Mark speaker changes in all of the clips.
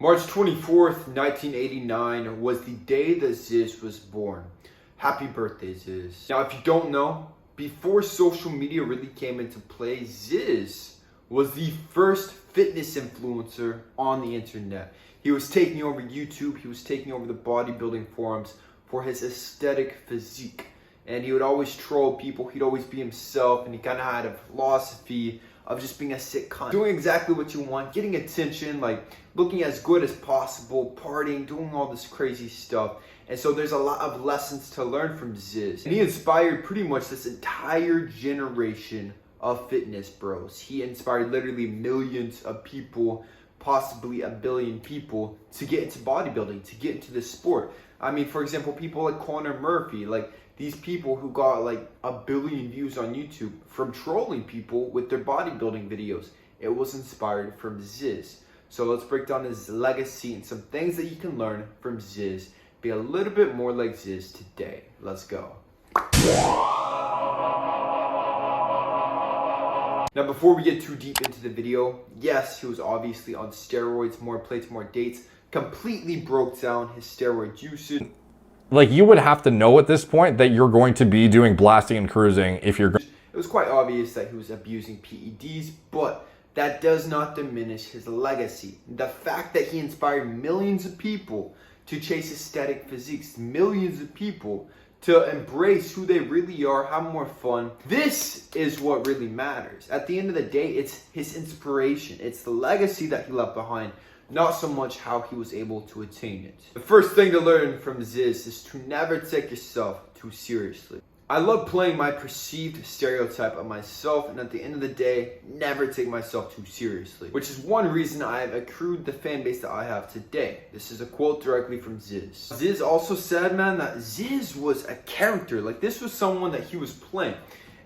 Speaker 1: March 24th, 1989 was the day that Zyzz was born. Happy birthday, Zyzz. Now, if you don't know, before social media really came into play, Zyzz was the first fitness influencer on the internet. He was taking over YouTube, he was taking over the bodybuilding forums for his aesthetic physique. And he would always troll people, he'd always be himself, and he kind of had a philosophy of just being a sick cunt. Doing exactly what you want, getting attention, like looking as good as possible, partying, doing all this crazy stuff. And so there's a lot of lessons to learn from Zyzz. And he inspired pretty much this entire generation of fitness bros. He inspired literally millions of people, possibly 1 billion people, to get into bodybuilding, to get into this sport. I mean, for example, people like Conor Murphy, like these people who got like 1 billion views on YouTube from trolling people with their bodybuilding videos. It was inspired from Zyzz. So let's break down his legacy and some things that you can learn from Zyzz. Be a little bit more like Zyzz today. Let's go. Now, before we get too deep into the video, yes, he was obviously on steroids, more plates, more dates, completely broke down his steroid usage.
Speaker 2: Like, you would have to know at this point that you're going to be doing blasting and cruising if you're...
Speaker 1: It was quite obvious that he was abusing PEDs, but that does not diminish his legacy. The fact that he inspired millions of people to chase aesthetic physiques, millions of people to embrace who they really are, have more fun. This is what really matters. At the end of the day, it's his inspiration. It's the legacy that he left behind, not so much how he was able to attain it. The first thing to learn from Zyzz is to never take yourself too seriously. I love playing my perceived stereotype of myself, and at the end of the day, never take myself too seriously. Which is one reason I have accrued the fan base that I have today. This is a quote directly from Zyzz. Zyzz also said, man, that Zyzz was a character. Like, this was someone that he was playing.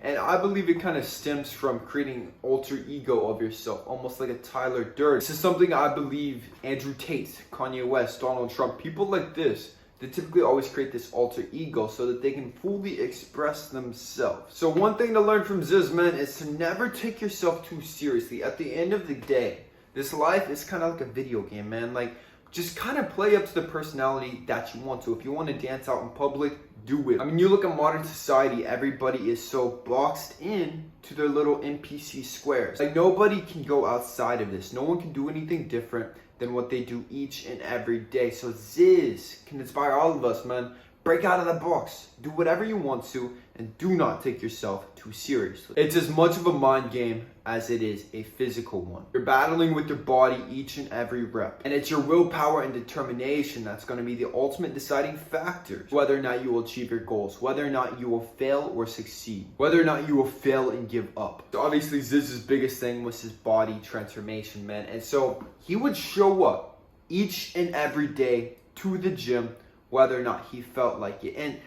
Speaker 1: And I believe it kind of stems from creating alter ego of yourself, almost like a Tyler Durden. This is something I believe Andrew Tate, Kanye West, Donald Trump, people like this, they typically always create this alter ego so that they can fully express themselves. So one thing to learn from Zyzz, man, is to never take yourself too seriously. At the end of the day, this life is kind of like a video game, man. Like, just kind of play up to the personality that you want to. If you want to dance out in public, do it. I mean, you look at modern society, everybody is so boxed in to their little NPC squares. Like, nobody can go outside of this. No one can do anything different than what they do each and every day. So Zyzz can inspire all of us, man. Break out of the box. Do whatever you want to, and do not take yourself too seriously. It's as much of a mind game as it is a physical one. You're battling with your body each and every rep. And it's your willpower and determination that's going to be the ultimate deciding factor. Whether or not you will achieve your goals. Whether or not you will fail or succeed. Whether or not you will fail and give up. So obviously, Zyzz's biggest thing was his body transformation, man. And so he would show up each and every day to the gym, whether or not he felt like it. And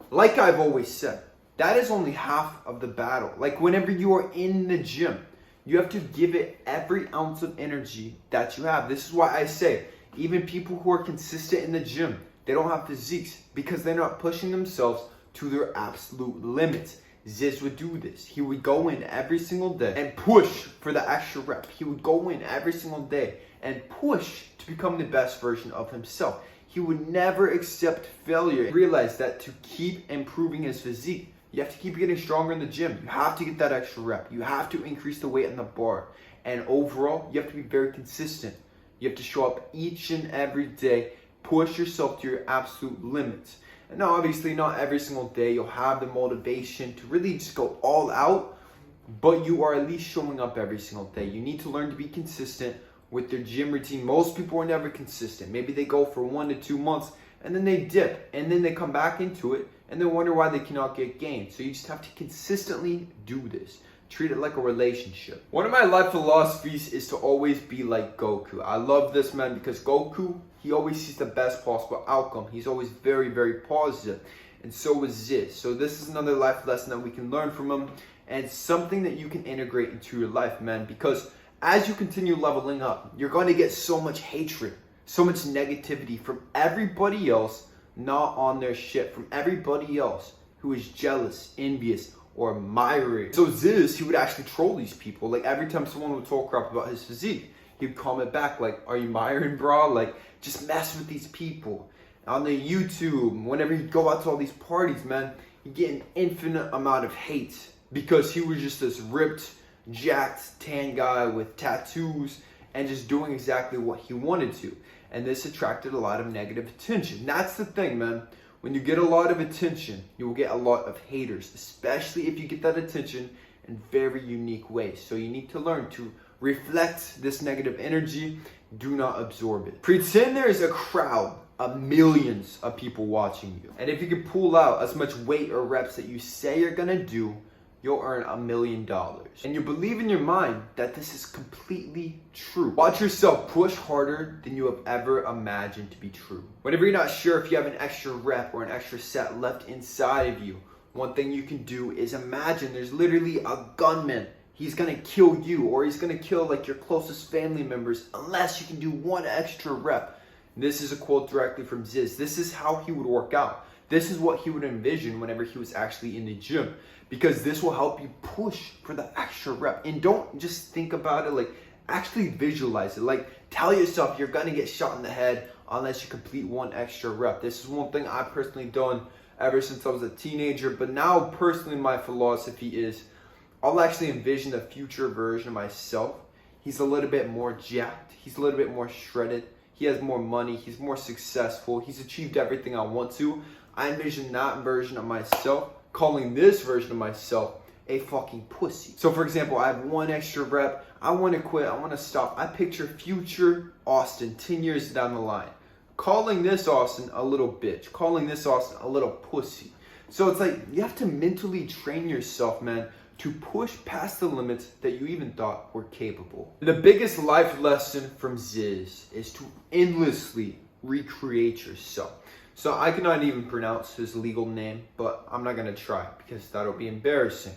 Speaker 1: like I've always said, that is only half of the battle. Like, whenever you are in the gym, you have to give it every ounce of energy that you have. This is why I say, even people who are consistent in the gym, they don't have physiques because they're not pushing themselves to their absolute limits. Zyzz would do this. He would go in every single day and push for the extra rep. He would go in every single day and push to become the best version of himself. He would never accept failure. Realize that to keep improving his physique, you have to keep getting stronger in the gym. You have to get that extra rep. You have to increase the weight on the bar. And overall, you have to be very consistent. You have to show up each and every day, push yourself to your absolute limits. And now, obviously, not every single day you'll have the motivation to really just go all out, but you are at least showing up every single day. You need to learn to be consistent with their gym routine. Most people are never consistent. Maybe they go for 1 to 2 months and then they dip and then they come back into it and then wonder why they cannot get gains. So you just have to consistently do this. Treat it like a relationship. One of my life philosophies is to always be like Goku. I love this, man, because Goku, he always sees the best possible outcome. He's always very, very positive. And so is Zyzz. So this is another life lesson that we can learn from him, and something that you can integrate into your life, man, because as you continue leveling up, you're going to get so much hatred, so much negativity from everybody else not on their shit, from everybody else who is jealous, envious, or admiring. So Zyzz, he would actually troll these people. Like, every time someone would talk crap about his physique, he'd comment back like, "Are you Myron, Brah? Like, just mess with these people." On the YouTube, whenever he'd go out to all these parties, man, he'd get an infinite amount of hate because he was just this ripped, jacked, tan guy with tattoos and just doing exactly what he wanted to. And this attracted a lot of negative attention. That's the thing, man. When you get a lot of attention, you will get a lot of haters, especially if you get that attention in very unique ways. So you need to learn to reflect this negative energy. Do not absorb it. Pretend there is a crowd of millions of people watching you. And if you can pull out as much weight or reps that you say you're gonna do, you'll earn $1 million. And you believe in your mind that this is completely true. Watch yourself push harder than you have ever imagined to be true. Whenever you're not sure if you have an extra rep or an extra set left inside of you, one thing you can do is imagine there's literally a gunman. He's gonna kill you, or he's gonna kill like your closest family members unless you can do one extra rep. This is a quote directly from Zyzz. This is how he would work out. This is what he would envision whenever he was actually in the gym, because this will help you push for the extra rep. And don't just think about it, like actually visualize it. Like tell yourself you're gonna get shot in the head unless you complete one extra rep. This is one thing I've personally done ever since I was a teenager, but now personally my philosophy is I'll actually envision a future version of myself. He's a little bit more jacked, he's a little bit more shredded, he has more money, he's more successful, he's achieved everything I want to. I envision that version of myself, calling this version of myself a fucking pussy. So for example, I have one extra rep, I want to quit, I want to stop. I picture future Austin 10 years down the line, calling this Austin a little bitch, calling this Austin a little pussy. So it's like you have to mentally train yourself, man, to push past the limits that you even thought were capable. The biggest life lesson from Zyzz is to endlessly recreate yourself. So I cannot even pronounce his legal name, but I'm not gonna try because that'll be embarrassing.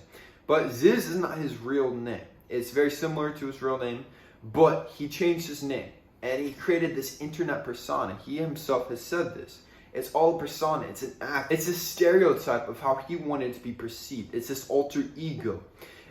Speaker 1: But Zyzz is not his real name. It's very similar to his real name, but he changed his name and he created this internet persona. He himself has said this. It's all a persona, it's an act. It's a stereotype of how he wanted to be perceived. It's this alter ego.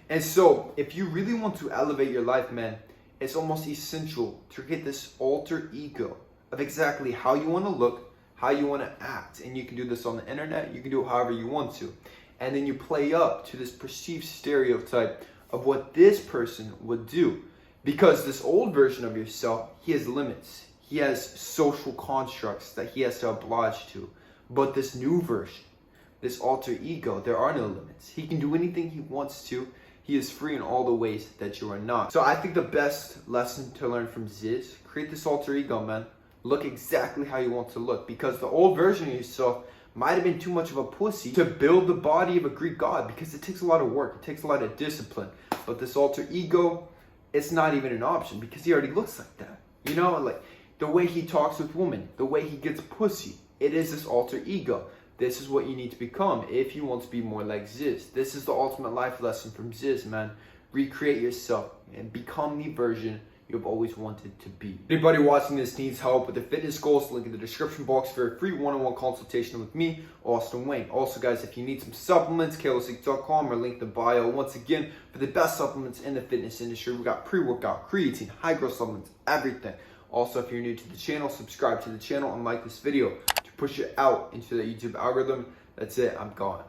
Speaker 1: And so if you really want to elevate your life, man, it's almost essential to get this alter ego of exactly how you want to look, how you want to act. And you can do this on the internet, you can do it however you want to. And then you play up to this perceived stereotype of what this person would do. Because this old version of yourself, he has limits. He has social constructs that he has to oblige to. But this new version, this alter ego, there are no limits. He can do anything he wants to. He is free in all the ways that you are not. So I think the best lesson to learn from Zyzz, create this alter ego, man. Look exactly how you want to look, because the old version of yourself might have been too much of a pussy to build the body of a Greek god, because it takes a lot of work, it takes a lot of discipline. But this alter ego, it's not even an option because he already looks like that. You know, like the way he talks with women, the way he gets pussy, it is this alter ego. This is what you need to become if you want to be more like Zyzz. This is the ultimate life lesson from Zyzz, man. Recreate yourself and become the version you've always wanted to be. Anybody watching this needs help with their fitness goals, link in the description box for a free one-on-one consultation with me, Austin Wayne. Also, guys, if you need some supplements, kalosique.com or link in the bio. Once again, for the best supplements in the fitness industry, we got pre-workout, creatine, high growth supplements, everything. Also, if you're new to the channel, subscribe to the channel and like this video to push it out into the YouTube algorithm. That's it, I'm gone.